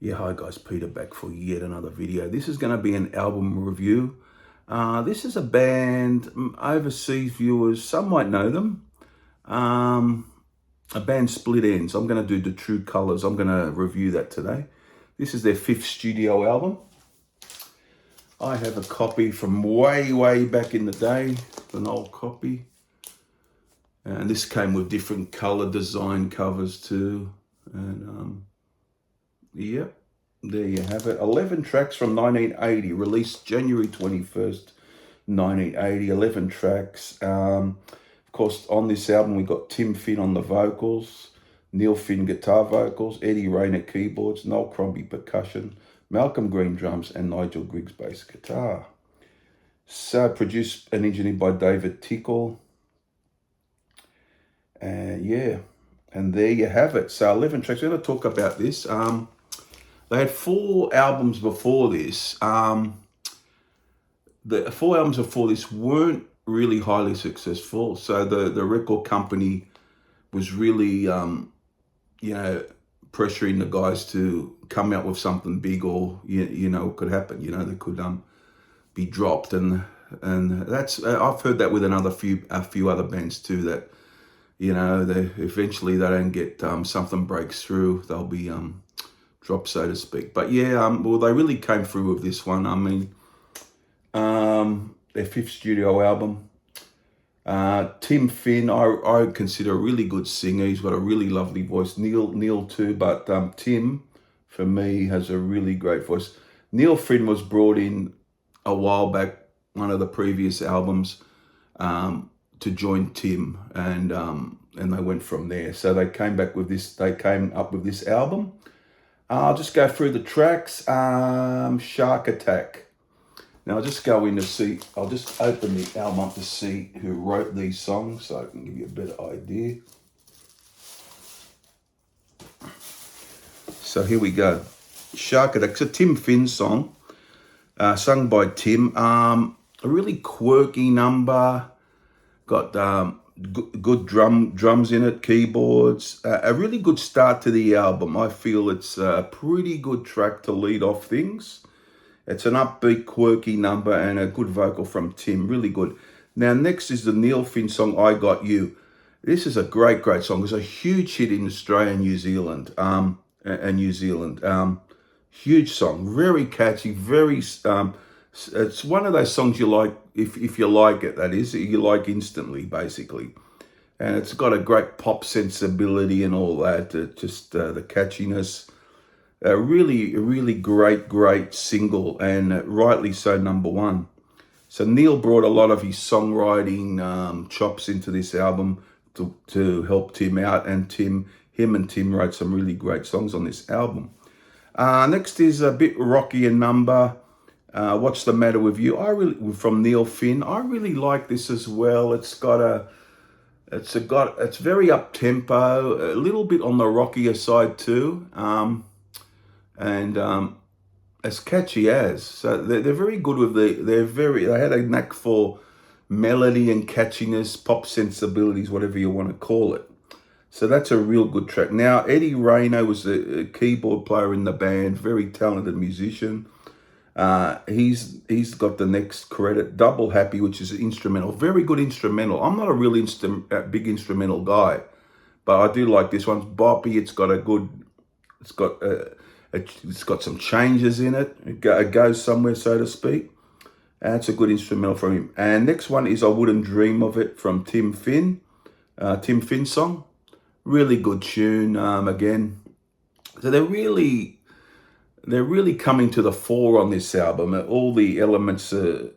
Yeah, hi guys, Peter back for yet another video. This is going to be an album review. This is a band, overseas viewers, some might know them. A band Split Enz. I'm going to do The True Colours. I'm going to review that today. This is their 5th studio album. I have a copy from way back in the day, an old copy. And this came with different colour design covers too. And yep. There you have it. 11 tracks from 1980, released January 21st, 1980. 11 tracks. Of course, on this album, we got Tim Finn on the vocals, Neil Finn guitar vocals, Eddie Rayner keyboards, Noel Crombie percussion, Malcolm Green drums, and Nigel Griggs bass guitar. So, produced and engineered by David Tickle. And yeah, and there you have it. So, 11 tracks. We're going to talk about this. They had 4 albums before this. The 4 albums before this weren't really highly successful. So the record company was really, pressuring the guys to come out with something big, or it could happen. They could be dropped, and that's I've heard that with a few other bands too. That they eventually they don't get something breaks through, they'll be drop, so to speak. But yeah, well, they really came through with this one. I mean, their 5th studio album. Tim Finn, I consider a really good singer. He's got a really lovely voice. Neil too, but Tim, for me, has a really great voice. Neil Finn was brought in a while back, one of the previous albums, to join Tim, and they went from there. So they came back with this. They came up with this album. I'll just go through the tracks. Shark Attack. Now I'll just go in to see, I'll just open the album up to see who wrote these songs so I can give you a better idea. So here we go. Shark Attack. It's a Tim Finn song, sung by Tim. A really quirky number. Got good drums in it, keyboards. A really good start to the album. I feel it's a pretty good track to lead off things. It's an upbeat, quirky number and a good vocal from Tim. Really good. Now, next is the Neil Finn song, I Got You. This is a great song. It's a huge hit in Australia and New Zealand. Huge song. Very catchy. Very... it's one of those songs you like, if you like it, that is. You like instantly, basically. And it's got a great pop sensibility and all that. The catchiness. A really great single, and rightly so, #1. So Neil brought a lot of his songwriting chops into this album to help Tim out, and Tim wrote some really great songs on this album. Next is a bit rockier number, What's the Matter With You? From Neil Finn. I really like this as well. It's very up tempo, a little bit on the rockier side too. And as catchy as. So they're very good with they had a knack for melody and catchiness, pop sensibilities, whatever you want to call it. So that's a real good track. Now, Eddie Rayner was a keyboard player in the band, very talented musician. He's got the next credit, Double Happy, which is an instrumental, very good instrumental. I'm not a real big instrumental guy, but I do like this one. It's boppy. It's got some changes in it. It goes somewhere, so to speak. And it's a good instrumental from him. And next one is I Wouldn't Dream of It from Tim Finn. Tim Finn song. Really good tune, again. So they're really coming to the fore on this album. All the elements are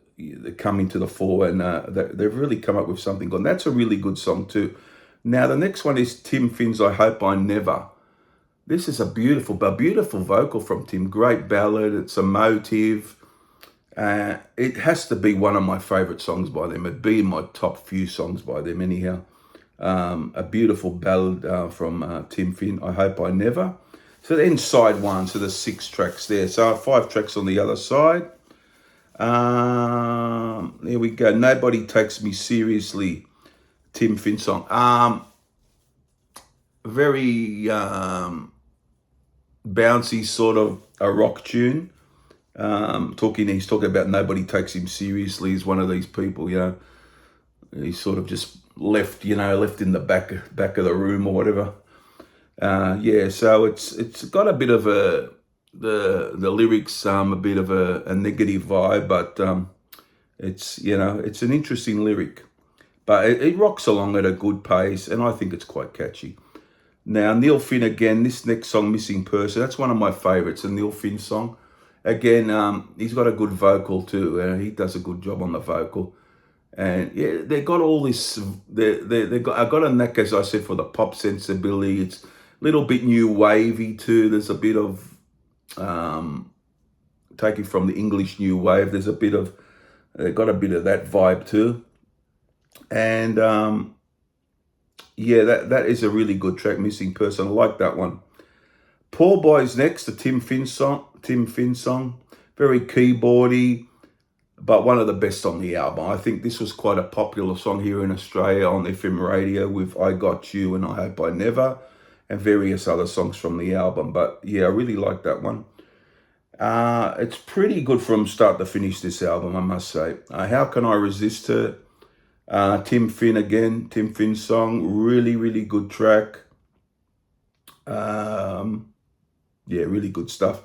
coming to the fore, and they've really come up with something good. And that's a really good song too. Now, the next one is Tim Finn's I Hope I Never. This is a beautiful vocal from Tim. Great ballad. It's emotive. It has to be one of my favourite songs by them. It'd be in my top few songs by them anyhow. A beautiful ballad from Tim Finn, I Hope I Never. So then side 1, so there's 6 tracks there. So 5 tracks on the other side. There we go. Nobody Takes Me Seriously, Tim Finn song. Very bouncy sort of a rock tune. He's talking about nobody takes him seriously. He's one of these people, he's sort of just left in the back of the room or whatever. So it's got a bit of the lyrics, a bit of a negative vibe, but it's an interesting lyric, but it rocks along at a good pace, and I think it's quite catchy. Now, Neil Finn again, this next song, Missing Person, that's one of my favorites, a Neil Finn song. Again, he's got a good vocal too. He does a good job on the vocal. And yeah, they got all this, I got a knack, as I said, for the pop sensibility. It's a little bit new wavy too. There's a bit of, taking from the English new wave, there's a bit of, they got a bit of that vibe too. And that is a really good track, Missing Person. I like that one. Poor Boy's next, the Tim Finn song. Very keyboardy, but one of the best on the album. I think this was quite a popular song here in Australia on FM radio with I Got You and I Hope I Never, and various other songs from the album. But yeah, I really like that one. It's pretty good from start to finish, this album, I must say. How Can I Resist Her? Tim Finn again, Tim Finn song, really, really good track. Really good stuff.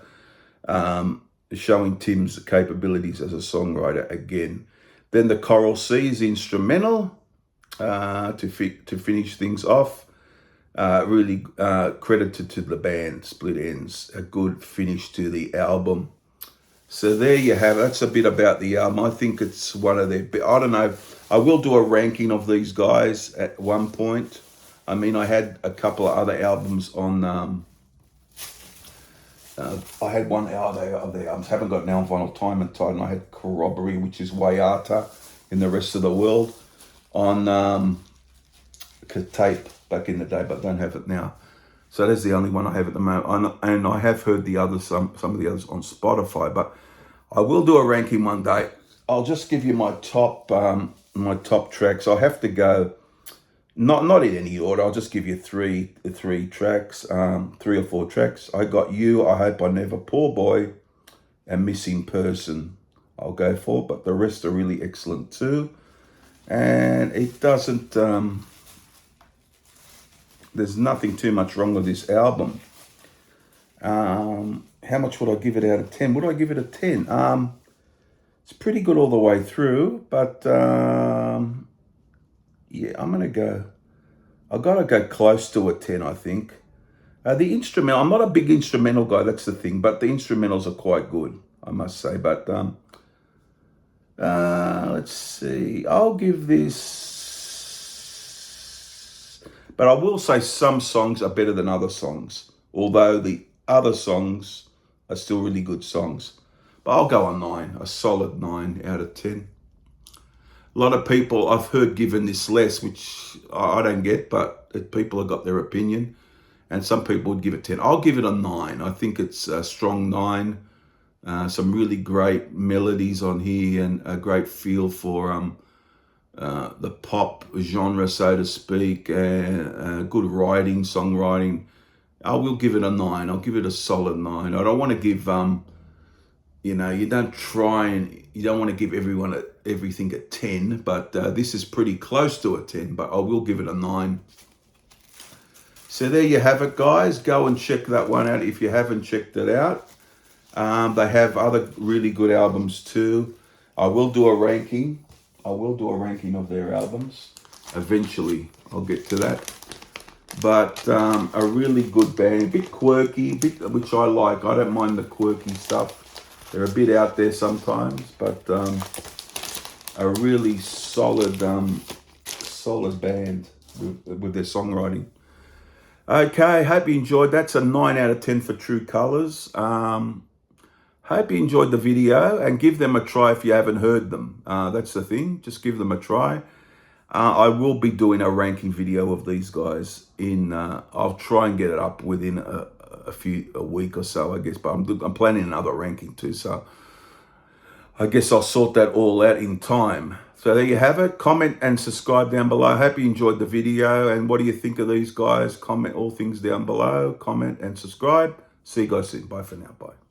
Showing Tim's capabilities as a songwriter again. Then the Coral Seas instrumental to finish things off. Really credited to the band, Split Enz. A good finish to the album. So there you have it. That's a bit about the album. I think it's one of their, I don't know, I will do a ranking of these guys at one point. I mean, I had a couple of other albums on, I had one out there, I haven't got now on vinyl, Time and Tide, and I had Corroboree, which is Wayata in the rest of the world, on tape back in the day, but don't have it now. So that's the only one I have at the moment. And I have heard the others, some of the others on Spotify, but I will do a ranking one day. I'll just give you my top tracks. I have to go, not in any order. I'll just give you three tracks, 3 or 4 tracks. I Got You, I Hope I Never, Poor Boy, and Missing Person. I'll go for, but the rest are really excellent too. And it doesn't. There's nothing too much wrong with this album. How much would I give it out of 10? Would I give it a 10? It's pretty good all the way through, but I'm gonna go. I've got to go close to a 10, I think. The instrumental, I'm not a big instrumental guy, that's the thing, but the instrumentals are quite good, I must say. But let's see, I'll give this, but I will say some songs are better than other songs, although the other songs are still really good songs. But I'll go a 9, a solid 9 out of 10. A lot of people I've heard given this less, which I don't get, but people have got their opinion. And some people would give it 10. I'll give it a 9. I think it's a strong 9. Some really great melodies on here and a great feel for the pop genre, so to speak. Good writing, songwriting. I will give it a 9. I'll give it a solid 9. I don't want to give, you don't want to give everything a 10, but this is pretty close to a 10, but I will give it a 9. So there you have it, guys. Go and check that one out if you haven't checked it out. They have other really good albums too. I will do a ranking. Of their albums. Eventually, I'll get to that. But a really good band, a bit quirky, which I like. I don't mind the quirky stuff. They're a bit out there sometimes, but a really solid band with their songwriting. Okay, hope you enjoyed. That's a 9 out of 10 for True Colours. Hope you enjoyed the video, and give them a try if you haven't heard them. That's the thing, just give them a try. I will be doing a ranking video of these guys I'll try and get it up within a week or so, I guess, but I'm planning another ranking too, so I guess I'll sort that all out in time. So there you have it. Comment and subscribe down below. Hope you enjoyed the video, and what do you think of these guys? Comment all things down below. Comment and subscribe. See you guys soon. Bye for now. Bye.